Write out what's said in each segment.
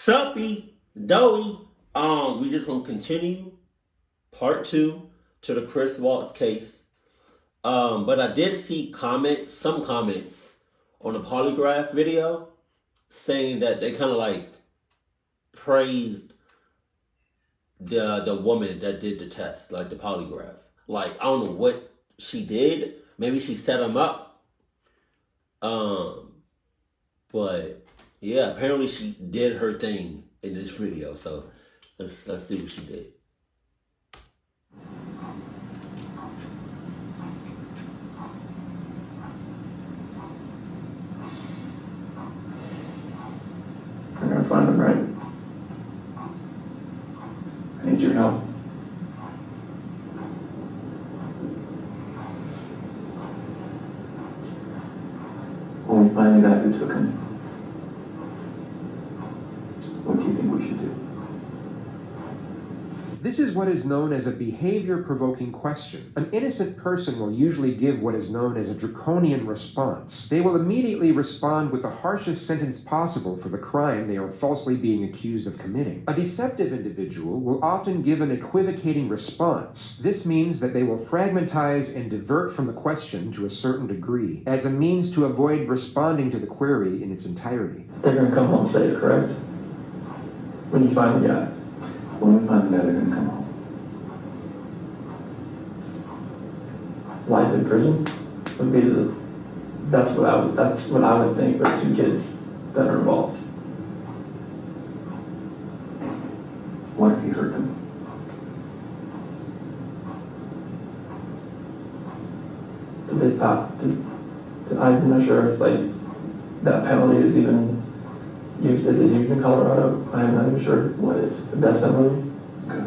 Suppy, Doey. We just gonna continue part 2 to the Chris Waltz case. But I did see some comments on the Polygraph video saying that they kind of like praised the woman that did the test, like the polygraph. Like, I don't know what she did. Maybe she set him up. But yeah, apparently she did her thing in this video. So let's see what she did. I'm gonna find him, right? I need your help. When we find the guy who took him, what do you think we should do? This is what is known as a behavior-provoking question. An innocent person will usually give what is known as a draconian response. They will immediately respond with the harshest sentence possible for the crime they are falsely being accused of committing. A deceptive individual will often give an equivocating response. This means that they will fragmentize and divert from the question to a certain degree, as a means to avoid responding to the query in its entirety. They're gonna come home safe, correct? When you find the guy. When we find the guy, they're gonna come home. Life in prison would be that's what I would think for 2 kids that are involved. What if you hurt them? Did they stop? I'm not sure if like that penalty is even used. Is it used in Colorado? I'm not even sure what it is. Death penalty. Okay.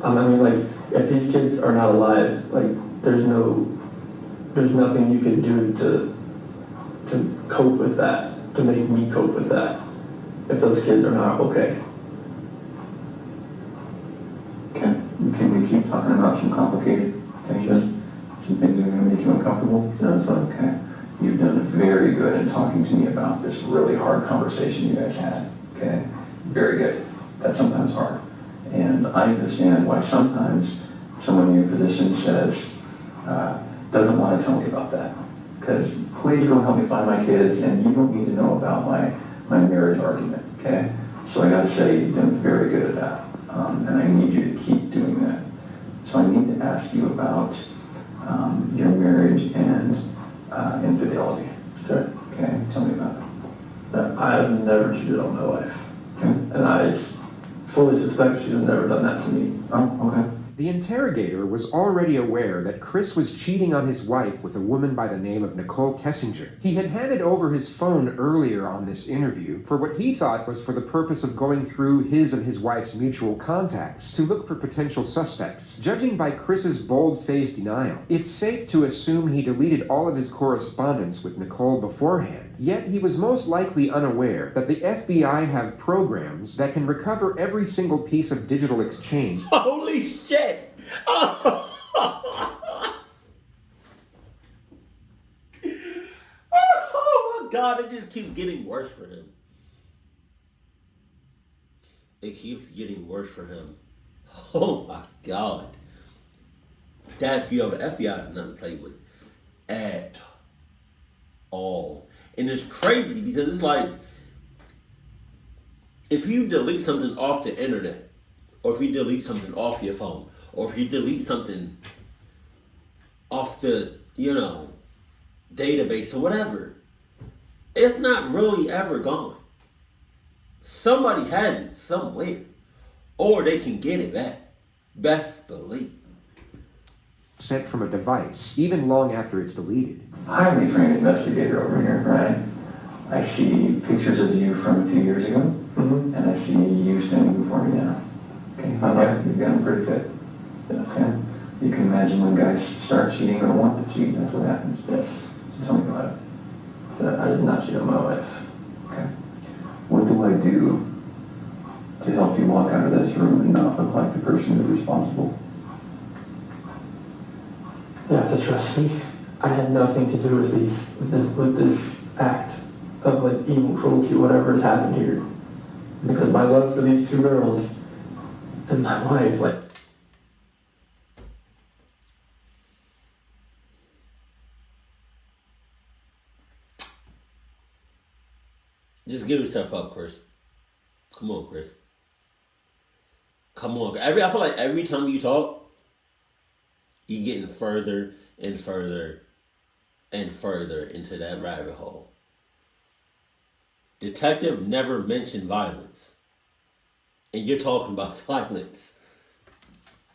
I mean, like, if these kids are not alive, like, there's nothing you can do to cope with that, to make me cope with that, if those kids are not okay. Okay. Can we keep talking about some complicated things? Some things that are going to make you uncomfortable? No, it's okay. You've done very good in talking to me about this really hard conversation you guys had. Okay? Very good. That's sometimes hard. And I understand why sometimes someone in your position says, doesn't want to tell me about that. Because please don't help me find my kids, and you don't need to know about my marriage argument. Okay? So I got to say, you've done very good at that. And I need you to keep doing that. So I need to ask you about your marriage and infidelity. Sure. Okay, tell me about it. I've never cheated on my wife. Okay. And I fully suspect she's never done that to me. Oh, okay. The interrogator was already aware that Chris was cheating on his wife with a woman by the name of Nicole Kessinger. He had handed over his phone earlier on this interview for what he thought was for the purpose of going through his and his wife's mutual contacts to look for potential suspects. Judging by Chris's bold-faced denial, it's safe to assume he deleted all of his correspondence with Nicole beforehand. Yet he was most likely unaware that the FBI have programs that can recover every single piece of digital exchange. Holy shit! Oh my God, it just keeps getting worse for him. It keeps getting worse for him. Oh my God. That's, the FBI is nothing to play with at all. And it's crazy because it's like, if you delete something off the internet, or if you delete something off your phone, or if you delete something off the, database or whatever, it's not really ever gone. Somebody has it somewhere, or they can get it back. Best believe. Sent from a device, even long after it's deleted. Highly trained investigator over here, right? I see pictures of you from a few years ago, and I see you standing before me now. Okay, you've gotten pretty fit. Okay. You can imagine when guys start cheating or want to cheat, that's what happens. Yes. So tell me about it. I did not cheat on my wife. Okay. What do I do to help you walk out of this room and not look like the person who's responsible? You have to trust me. I had nothing to do with this act of like evil cruelty, whatever has happened here. Because my love for these two girls and my wife, like, Just give yourself up, Chris. Come on, Chris. Come on. I feel like every time you talk, you're getting further and further and further into that rabbit hole. Detective never mentioned violence. And you're talking about violence.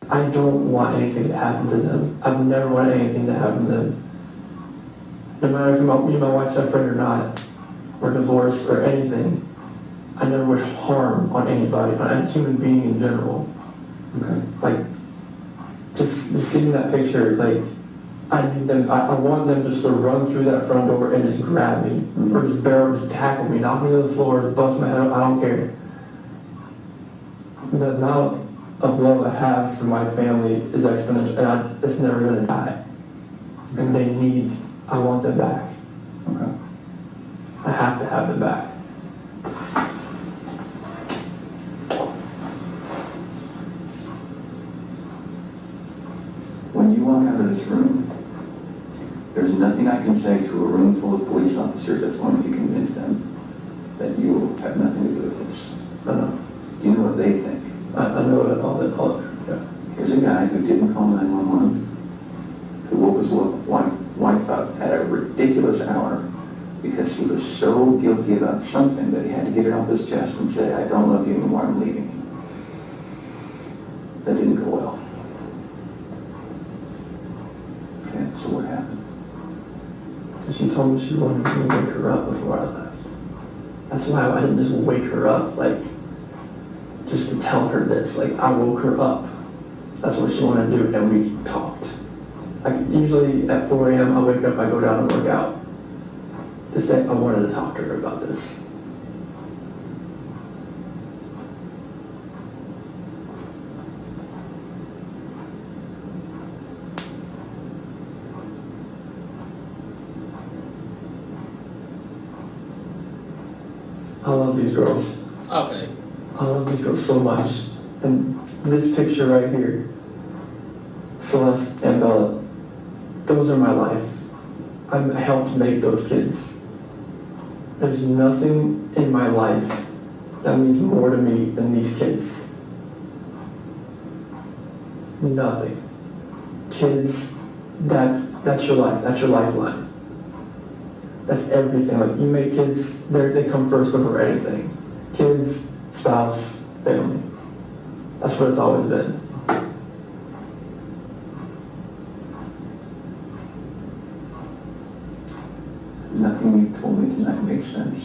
I don't want anything to happen to them. I've never wanted anything to happen to them. No matter if me and my wife separate or not, or divorced or anything, I never wish harm on anybody, on any human being in general. Okay. Like, just seeing that picture, like, I want them just to run through that front door and just grab me, or just tackle me, knock me to the floor, bust my head up, I don't care. The amount of love I have for my family is exponential, and it's never gonna die. And I want them back. Okay. I have to have them back. When you walk out of this room, there's nothing I can say to a room full of police officers that's going to convince them that you have nothing to do with this. You know what they think. I know what all that. Yeah. Here's a guy who didn't call 911, who woke his wife up at a ridiculous hour because he was so guilty about something that he had to get it off his chest and say, I don't love you anymore, I'm leaving. That didn't go well. Okay, so what happened? She told me she wanted me to wake her up before I left. That's why I didn't just wake her up, like, just to tell her this. Like, I woke her up. That's what she wanted to do, and we talked. Like, usually at 4 a.m. I wake up, I go down and work out. This day, I wanted to talk to her about this. I love these girls. Okay. I love these girls so much. And this picture right here, Celeste and Bella, those are my life. I helped make those kids. There's nothing in my life that means more to me than these kids. Nothing. Kids, that's your life. That's your lifeline. That's everything. Like, you make kids, they come first before anything. Kids, spouse, family. That's what it's always been. Nothing you told me tonight makes sense.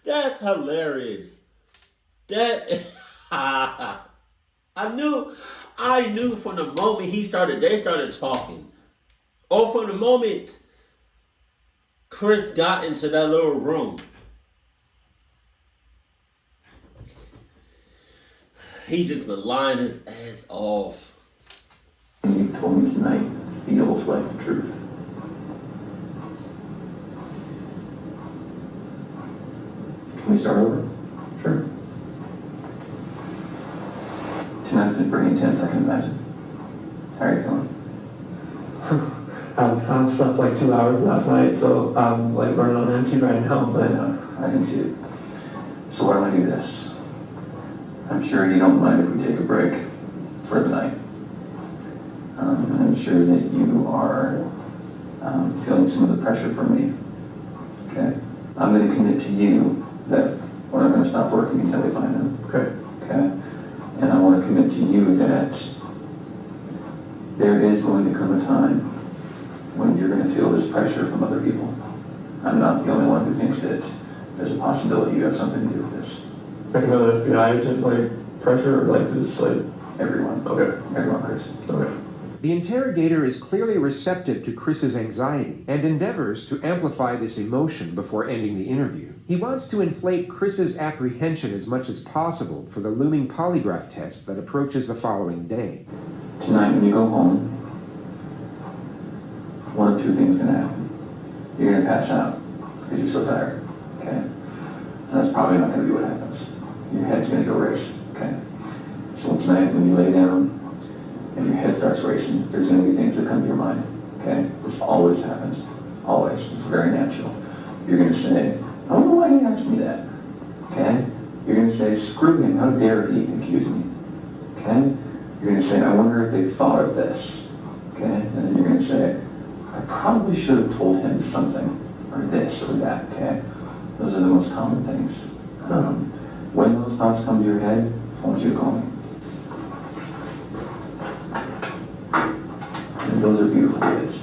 That's hilarious. I knew from the moment they started talking. Or from the moment Chris got into that little room. He just been lying his ass off. You told me tonight feels like the truth. Can we start over? Sure. Tonight's been pretty intense, I can imagine. How are you feeling? I slept like 2 hours last night, so I'm like running on empty right now, but I can see it. So why don't we do this? I'm sure you don't mind if we take a break for the night. I'm sure that you are feeling some of the pressure from me. Okay? I'm going to commit to you that we're not going to stop working until we find them. Okay. Okay? And I want to commit to you that there is going to come a time when you're going to feel this pressure from other people. I'm not the only one who thinks that there's a possibility you have something to do with this. Like another FBI agent, like pressure, or like this, like everyone? Okay, everyone, Chris. Okay. The interrogator is clearly receptive to Chris's anxiety and endeavors to amplify this emotion before ending the interview. He wants to inflate Chris's apprehension as much as possible for the looming polygraph test that approaches the following day. Tonight when you go home, one of two things is going to happen. You're going to pass out because you're so tired. okay? That's probably not going to be what happens. Your head's going to go race, okay? So tonight when you lay down and your head starts racing, there's going to be things that come to your mind, okay? This always happens, always. It's very natural. You're going to say, I don't know why he asked me that, okay? You're going to say, screw him, how dare he accuse me, okay? You're going to say, I wonder if they thought of this, okay? And then you're going to say, I probably should have told him something, or this, or that, okay? Those are the most common things. When those thoughts come to your head, I want you to call me. And those are beautiful kids.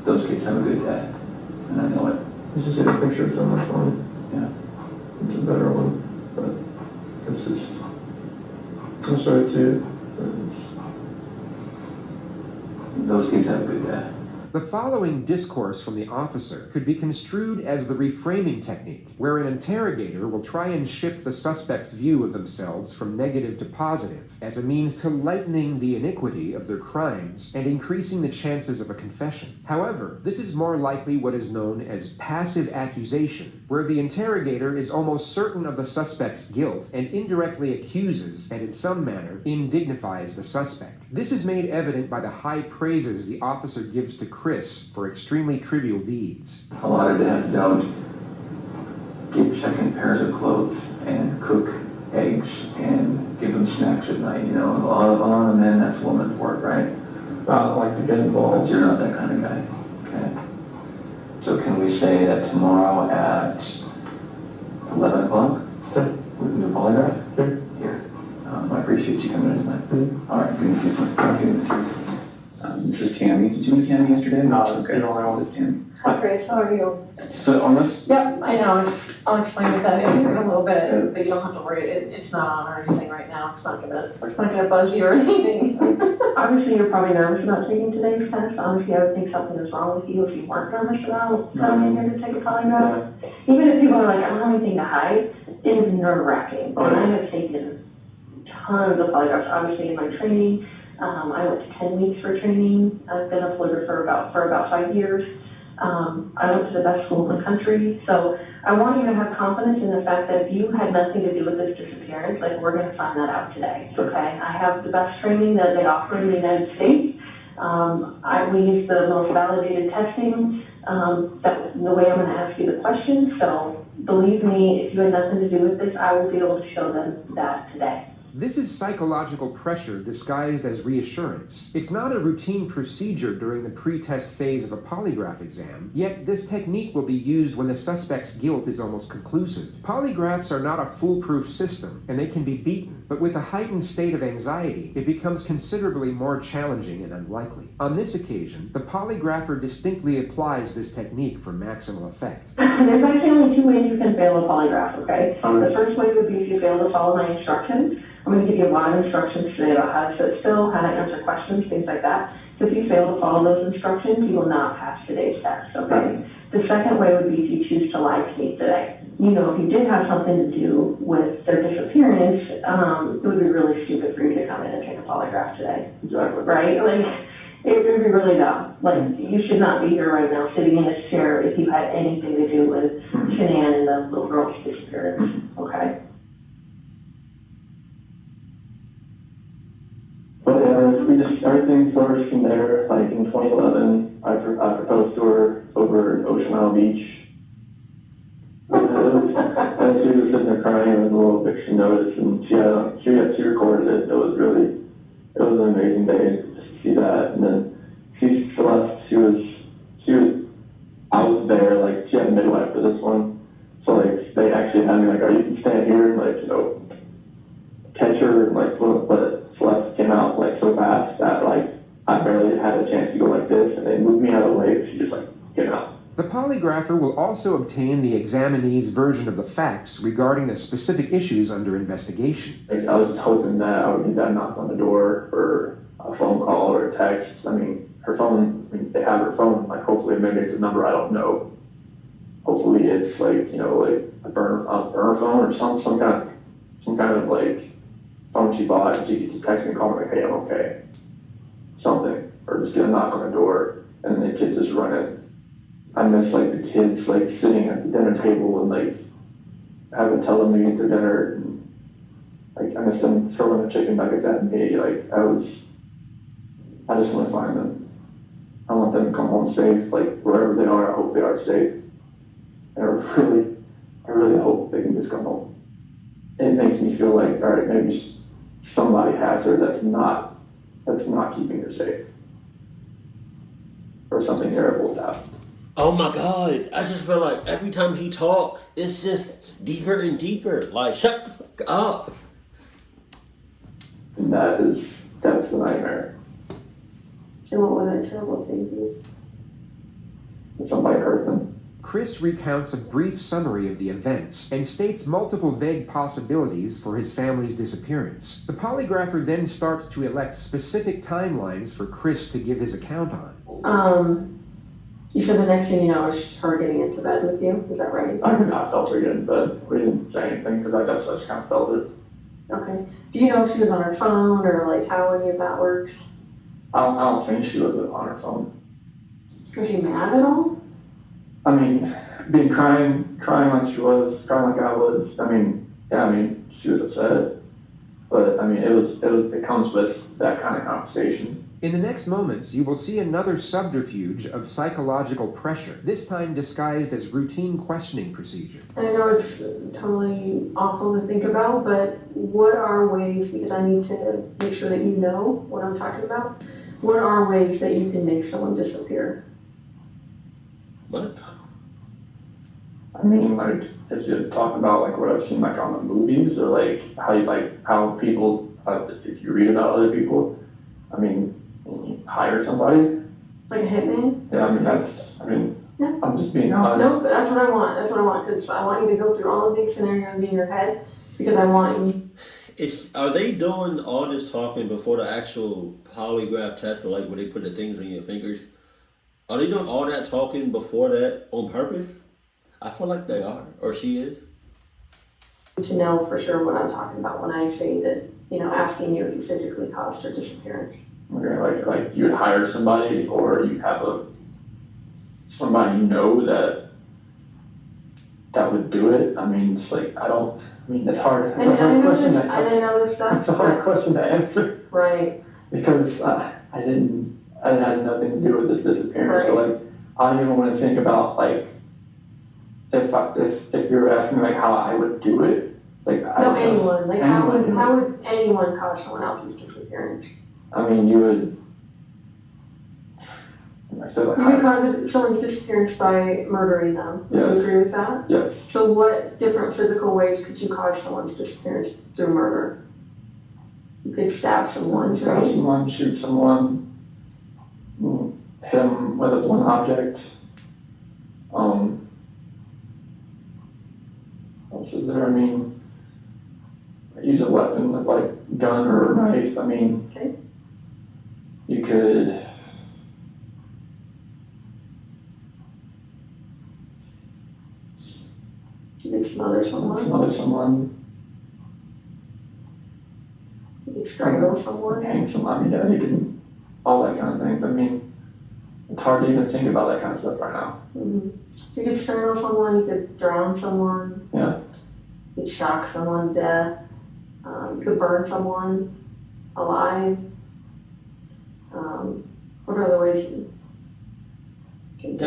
Those kids have a good dad. And I know it. Let's just get a picture of my phone. Yeah. It's a better one, but it's just, I'll show it to you. Those kids have a good dad. The following discourse from the officer could be construed as the reframing technique, where an interrogator will try and shift the suspect's view of themselves from negative to positive, as a means to lightening the iniquity of their crimes and increasing the chances of a confession. However, this is more likely what is known as passive accusation, where the interrogator is almost certain of the suspect's guilt and indirectly accuses and in some manner indignifies the suspect. This is made evident by the high praises the officer gives to Chris for extremely trivial deeds. A lot of dads don't get second pairs of clothes and cook eggs and give them snacks at night, you know. A lot of men, that's woman's work, right? I like to get But involved. you're not that kind of guy, okay? So can we say that tomorrow at 11 o'clock, Sure. we can do a polygraph? Sure. Here. I appreciate you coming in tonight. Mm-hmm. All right, give me a few. This is Tammy. Did you meet Tammy yesterday? No, Okay. you know, I want This is Tammy. Hi, Grace. How are you? So on this, Yep, I know. I'll explain it in a little bit, but you don't have to worry. It's not on or anything right now. It's not gonna buzz you or anything. Obviously, you're probably nervous about taking today's test. Honestly, I would think something is wrong with you if you weren't nervous about coming in here to take a polygraph. Even if people are like, I don't have anything to hide, it is nerve-wracking. And I have taken tons of polygraphs, obviously, in my training. I went to 10 weeks for training. I've been a polygrapher for about 5 years. I went to the best school in the country. So I want you to have confidence in the fact that if you had nothing to do with this disappearance, like we're going to find that out today, okay? I have the best training that they offer in the United States. We use the most validated testing. That's the way I'm going to ask you the questions. So believe me, if you had nothing to do with this, I will be able to show them that today. This is psychological pressure disguised as reassurance. It's not a routine procedure during the pre-test phase of a polygraph exam, yet this technique will be used when the suspect's guilt is almost conclusive. Polygraphs are not a foolproof system, and they can be beaten, but with a heightened state of anxiety, it becomes considerably more challenging and unlikely. On this occasion, the polygrapher distinctly applies this technique for maximal effect. There's actually only 2 ways you can fail a polygraph, okay? The first way would be if you fail to follow my instructions. I'm going to give you a lot of instructions today about how to sit still, how to answer questions, things like that. So if you fail to follow those instructions, you will not pass today's test, okay? The second way would be if you choose to lie to me today. You know, if you did have something to do with their disappearance, it would be really stupid for you to come in and take a polygraph today. Exactly. Right? Like, it would be really dumb. Like, you should not be here right now sitting in this chair if you had anything to do with Shanann and the little girl's disappearance, okay? But we just, everything flourished from there. Like in 2011, I proposed to her over in Ocean Isle Beach. And she was sitting there crying with a little eviction notice, and she recorded it. It was an amazing day just to see that. And then Celeste, I was there, like she had a midwife for this one. So like they actually had me like, you can stand here and like, you know, catch her, and like, but Celeste came out like so fast that like I barely had a chance to go like this, and they moved me out of the way. She just like came out. The polygrapher will also obtain the examinee's version of the facts regarding the specific issues under investigation. Like, I was hoping that I would get that knock on the door or a phone call or a text. I mean, her phone, they have her phone, like hopefully maybe it's a number I don't know. Hopefully it's like, you know, like a burner phone or some kind of like phone she bought, and she could just text me and call me like, hey, I'm okay. Something. Or just get a knock on the door, and then the kids just run in. I miss like the kids like sitting at the dinner table and like having to tell them to eat their dinner, and like I miss them throwing a chicken nugget at me. Like I just want to find them. I want them to come home safe. Like wherever they are, I hope they are safe. And I really hope they can just come home. It makes me feel like, all right, maybe somebody has her that's not keeping her safe, or something terrible has happened. Oh my God! I just feel like every time he talks, it's just deeper and deeper. Like, shut the fuck up. And that's the nightmare. And what was that terrible thing to you? That somebody hurt them. Chris recounts a brief summary of the events and states multiple vague possibilities for his family's disappearance. The polygrapher then starts to elect specific timelines for Chris to give his account on. You said the next thing you know is her getting into bed with you. Is that right? I felt her get in bed. We didn't say anything because I guess I just kind of felt it. Okay. Do you know if she was on her phone or like how any of that works? I don't think she was on her phone. Was she mad at all? I mean, being crying like she was, crying like I was. She was upset, but it comes with that kind of conversation. In the next moments, you will see another subterfuge of psychological pressure, this time disguised as routine questioning procedure. And I know it's totally awful to think about, but what are ways, because I need to make sure that you know what I'm talking about, what are ways that you can make someone disappear? What? I mean, like, if you talk about like what I've seen like on the movies, or like how people, if you read about other people, I mean, you hire somebody. Like a hitman? Yeah, Yeah. I'm just being honest. No, but that's what I want, because I want you to go through all of these scenarios in your head, because I want you. Are they doing all this talking before the actual polygraph test, or like where they put the things in your fingers? Are they doing all that talking before that on purpose? I feel like they are, or she is. To know for sure what I'm talking about when I say that, asking you if you physically caused her disappearance. Okay, like you would hire somebody, or you have somebody you know that would do it. I mean, it's like it's hard. And I know this stuff. It's a hard question to answer. Right. Because I didn't have nothing to do with this disappearance. Right. So like, I don't even want to think about like if you're asking like how I would do it. Like Anyone. Like anyone. how would anyone cause someone else's disappearance? I mean, you would. I said like. You would cause someone's disappearance by murdering them. Yes. Do you agree with that? Yes. So what different physical ways could you cause someone's disappearance through murder? You could stab someone, Stab right? someone, shoot someone, hit them with a blunt object. What else is there? I mean, use a weapon like gun or knife. I mean, Okay. you could. You could smother someone. Smother someone. You could strangle someone. Hang someone. Yeah, you can. All that kind of thing. I mean, it's hard to even think about that kind of stuff right now. Mm-hmm. So you could strangle someone. You could drown someone. Yeah. You could shock someone to death. You could burn someone alive. What are other ways you can do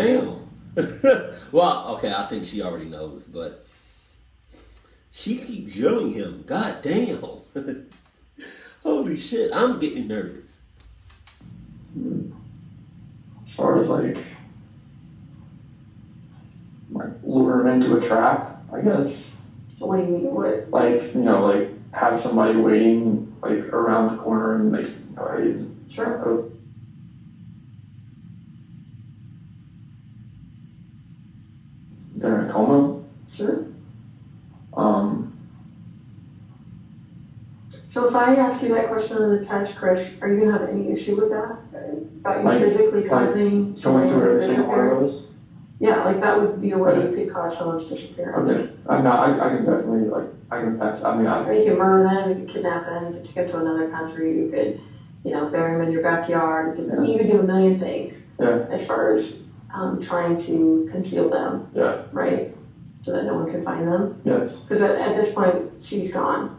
it? Damn. Well, okay, I think she already knows, but she keeps yelling him. God damn. Holy shit, I'm getting nervous. As far as like lure him into a trap, I guess. So what do you mean? What? Like have somebody waiting like around the corner and like Sure. They're in a coma. Sure. So if I ask you that question in the test, Chris, are you gonna have any issue with that? About you physically causing Going someone through to every single one disappear? of those. Yeah, like that would be a way you could cause someone's disappearance. Okay. I can definitely I can pass. I mean, Or you could murder them, you could kidnap them, you could take them to another country, you could, bury them in your backyard, you could do a million things. Yeah. As far as trying to conceal them, Yeah. right? So that no one can find them. Yes. Because at this point, she's gone.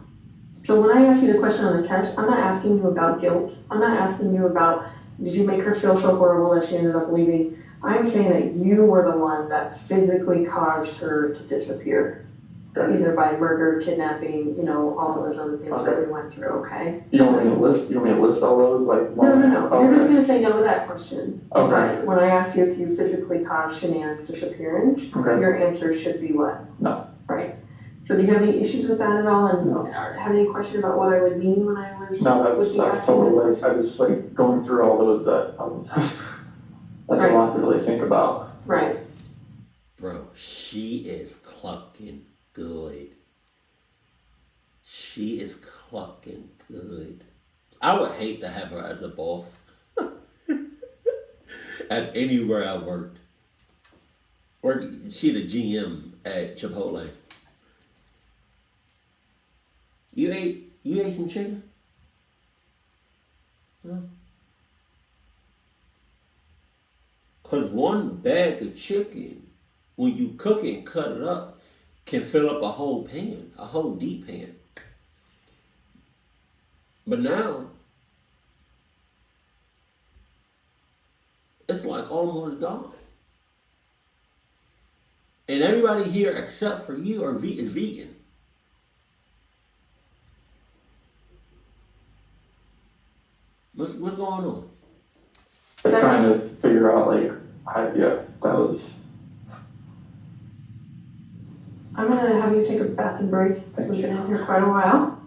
So when I ask you the question on the test, I'm not asking you about guilt. I'm not asking you about, did you make her feel so horrible that she ended up leaving? I'm saying that you were the one that physically caused her to disappear. Okay. Either by murder, kidnapping, all of those other things that Okay. we went through, okay? You want me to list all those, like? No. You're just Okay. gonna say no to that question. Okay. But when I ask you if you physically caused Shenan's disappearance, Okay. your answer should be what? No. Right. So do you have any issues with that at all? And No. have any question about what I would mean when I was? No, would be that's asking totally, this? I was like going through all those that, that's Right. a lot to really think about. Right. Bro, she is clucking good. She is clucking good. I would hate to have her as a boss at anywhere I worked. She the GM at Chipotle. You ate some chicken? No. Cause one bag of chicken, when you cook it and cut it up, can fill up a whole pan, a whole deep pan. But now, it's like almost gone. And everybody here except for you is vegan. What's going on? Trying to figure out, that was, I'm gonna have you take a bathroom break, because we've been in here quite a while.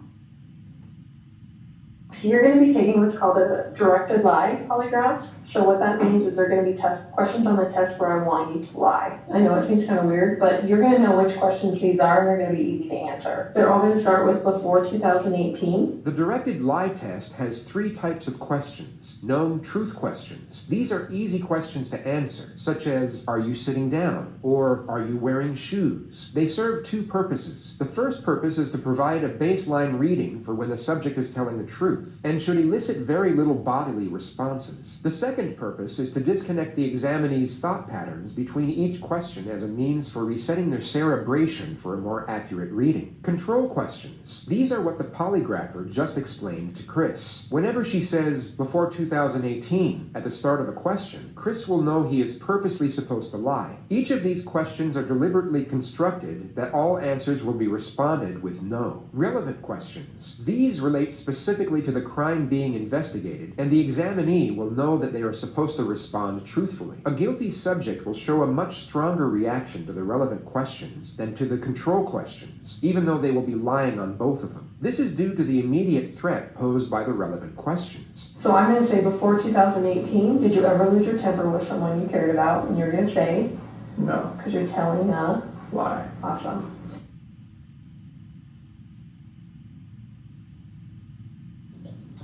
So you're gonna be taking what's called a directed lie polygraph. So what that means is there are gonna be questions on the test where I want you to lie. I know it seems kind of weird, but you're gonna know which questions these are, and they're gonna be easy to answer. They're all gonna start with before 2018. The directed lie test has 3 types of questions. Known truth questions. These are easy questions to answer, such as, are you sitting down? Or, are you wearing shoes? They serve 2 purposes. The first purpose is to provide a baseline reading for when the subject is telling the truth, and should elicit very little bodily responses. The second purpose is to disconnect the examinee's thought patterns between each question as a means for resetting their cerebration for a more accurate reading. Control questions. These are what the polygrapher just explained to Chris. Whenever she says, before 2018, at the start of a question, Chris will know he is purposely supposed to lie. Each of these questions are deliberately constructed that all answers will be responded with no. Relevant questions. These relate specifically to the crime being investigated, and the examinee will know that they are supposed to respond truthfully. A guilty subject will show a much stronger reaction to the relevant questions than to the control questions, even though they will be lying on both of them. This is due to the immediate threat posed by the relevant questions. So I'm gonna say before 2018, did you ever lose your temper with someone you cared about? And you're gonna say, no, because you're telling a lie. Awesome.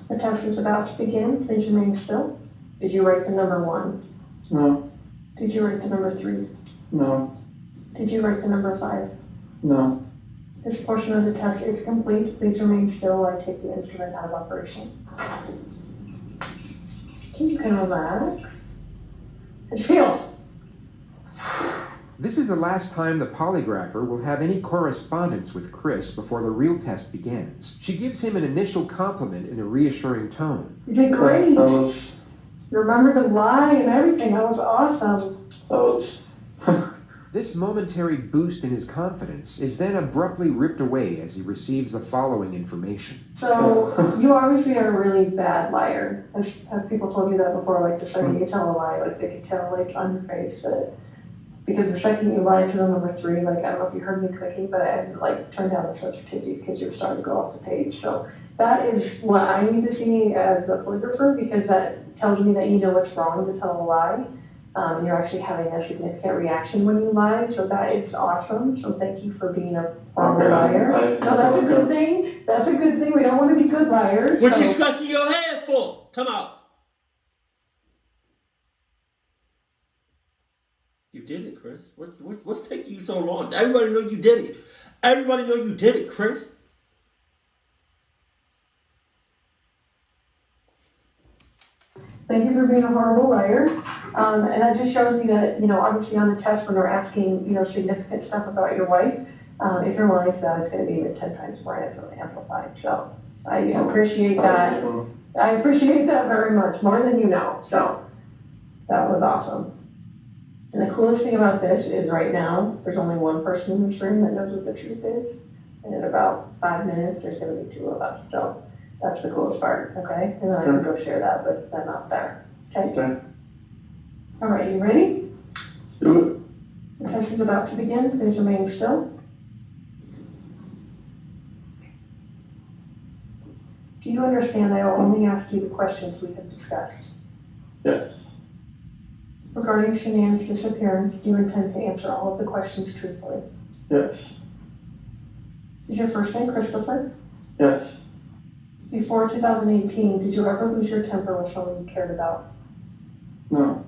The test is about to begin. Please remain still. Did you write the number 1? No, Did you write the number 3? no, Did you write the number 5? no. This portion of the test is complete. Please remain still while I take the instrument out of operation. You can relax. How'd you feel? This is the last time the polygrapher will have any correspondence with Chris before the real test begins. She gives him an initial compliment in a reassuring tone. You did great. That was, You remembered the lie and everything. That was awesome. that was, This momentary boost in his confidence is then abruptly ripped away as he receives the following information. So, you obviously are a really bad liar. Have people told you that before? Like, the second you tell a lie, like, they can tell, like, on your face that, because the second you lied to the number 3, like, I don't know if you heard me clicking, but I had, like, turned down the sensitivity because you were starting to go off the page. So, that is what I need to see as a polygrapher, because that tells me that you know what's wrong to tell a lie. You're actually having a significant reaction when you lie, so that is awesome. So thank you for being a horrible liar. No, that's a good thing. That's a good thing. We don't want to be good liars. What you scratching your head for? Come out. You did it, Chris. What's taking you so long? Everybody know you did it. Everybody know you did it, Chris. Thank you for being a horrible liar. And that just shows me that, obviously on the test when they're asking, significant stuff about your wife, if you're lying to that, it's going to be even 10 times more amplified. So I appreciate that. I appreciate that very much, more than you know. So that was awesome. And the coolest thing about this is right now, there's only one person in this room that knows what the truth is. And in about 5 minutes, there's going to be 2 of us. So that's the coolest part, okay? And then I can go share that, but I'm not there. Okay? All right, you ready? Let's do it. The test is about to begin. Please remain still. Do you understand I will only ask you the questions we have discussed? Yes. Regarding Shanann's disappearance, do you intend to answer all of the questions truthfully? Yes. Is your first name Christopher? Yes. Before 2018, did you ever lose your temper with someone you cared about? No.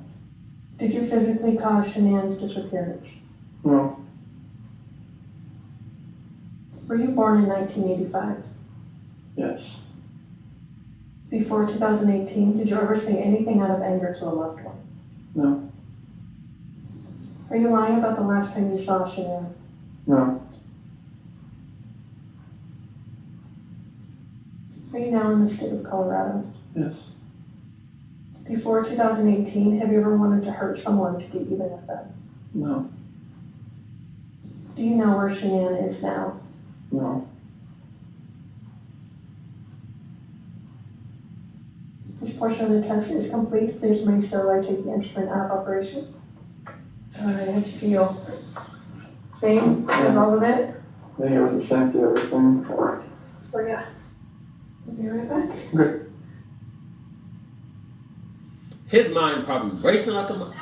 Did you physically cause Shanann's disappearance? No. Were you born in 1985? Yes. Before 2018, did you ever say anything out of anger to a loved one? No. Are you lying about the last time you saw Shanann? No. Are you now in the state of Colorado? Yes. Before 2018, have you ever wanted to hurt someone to get even at them? No. Do you know where Shanann is now? No. This portion of the test is complete. Please make sure I take the instrument out of operation. All right, how do you feel? Same as all of it? I think it was the same to everything. Oh, yeah. I'll be right back. Good. His mind probably racing like a mother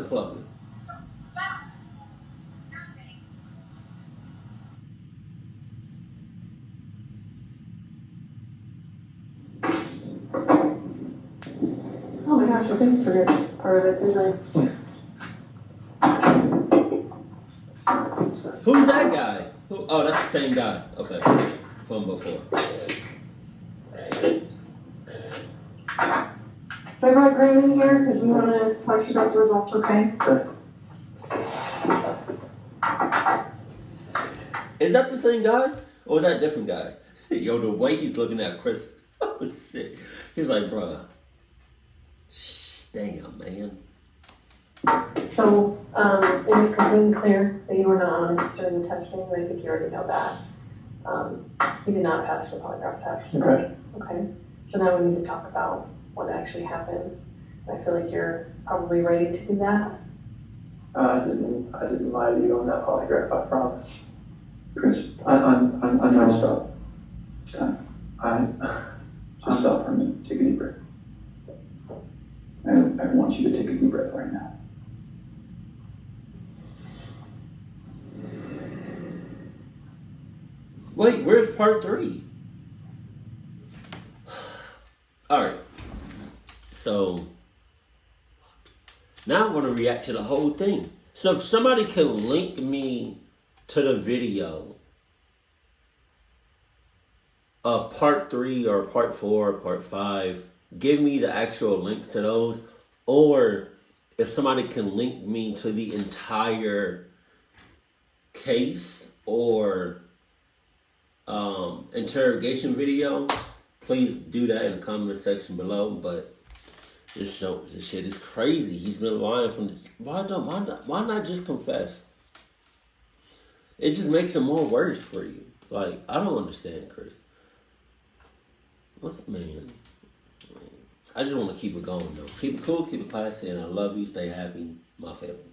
clubber. Oh my gosh, I didn't forget part of it, didn't Who's that guy? Oh, that's the same guy. Okay, from before. So I brought Graham in here because we want to talk to you about the results, okay? Is that the same guy? Or is that a different guy? Yo, the way he's looking at Chris. Oh, shit. He's like, bruh. Damn, man. So, it is completely clear that you were not honest during the testing. I think you already know that. You did not pass the polygraph test. Okay. Okay. So now we need to talk about what actually happened. I feel like you're probably ready to do that. I didn't lie to you on that polygraph, I promise. Chris, I know. Stop. Just stop for a minute. Take a deep breath. I want you to take a deep breath right now. Wait, where's part 3? Alright. So, now I want to react to the whole thing. So if somebody can link me to the video of part 3 or part 4 or part 5, give me the actual links to those. Or if somebody can link me to the entire case or interrogation video, please do that in the comment section below. But this shit is crazy. He's been lying from why not just confess? It just makes it more worse for you. Like, I don't understand, Chris. Man. I just want to keep it going though. Keep it cool, keep it classy, and I love you. Stay happy, my family.